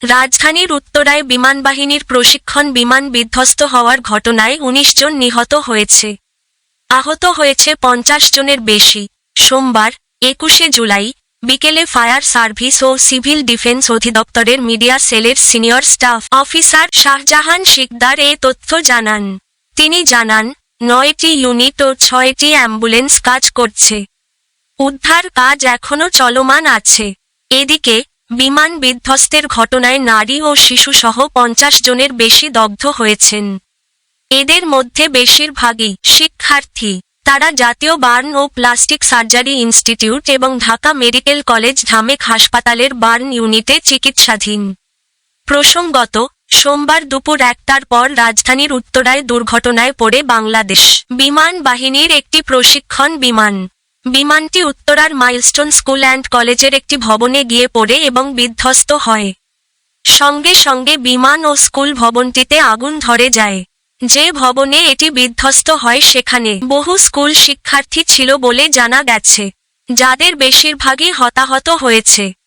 রাজধানীর উত্তরায় বিমানবাহিনীর প্রশিক্ষণ বিমান বিধ্বস্ত হওয়ার ঘটনায় ১৯ জন নিহত হয়েছে। আহত হয়েছে ৫০ জনের বেশি। সোমবার ২১শে জুলাই বিকেলে ফায়ার সার্ভিস ও সিভিল ডিফেন্স অধিদপ্তরের মিডিয়া সেলের senior staff officer Shahjahan Sikdar এ তথ্য জানান। তিনি জানান, ৯টি ইউনিট ও ৬টি অ্যাম্বুলেন্স কাজ করছে। উদ্ধার কাজ এখনও চলমান আছে। এদিকে বিমান বিধ্বস্তের ঘটনায় নারী ও শিশুসহ ৫০ জনের বেশি দগ্ধ হয়েছেন। এদের মধ্যে বেশিরভাগই শিক্ষার্থী। তারা জাতীয় বার্ন ও প্লাস্টিক সার্জারি ইনস্টিটিউট এবং ঢাকা মেডিকেল কলেজ ঢামেক হাসপাতালের বার্ন ইউনিটে চিকিৎসাধীন। প্রসঙ্গত, সোমবার দুপুর ১টার পর রাজধানীর উত্তরায় দুর্ঘটনায় পড়ে বাংলাদেশ বিমান বাহিনীর একটি প্রশিক্ষণ বিমান। বিমানটি উত্তরার মাইলস্টোন স্কুল অ্যান্ড কলেজের একটি ভবনে গিয়ে পড়ে এবং বিধ্বস্ত হয়। সঙ্গে সঙ্গে বিমান ও স্কুল ভবনটিতে আগুন ধরে যায়। যে ভবনে এটি বিধ্বস্ত হয় সেখানে বহু স্কুল শিক্ষার্থী ছিল বলে জানা গেছে, যাদের বেশিরভাগই হতাহত হয়েছে।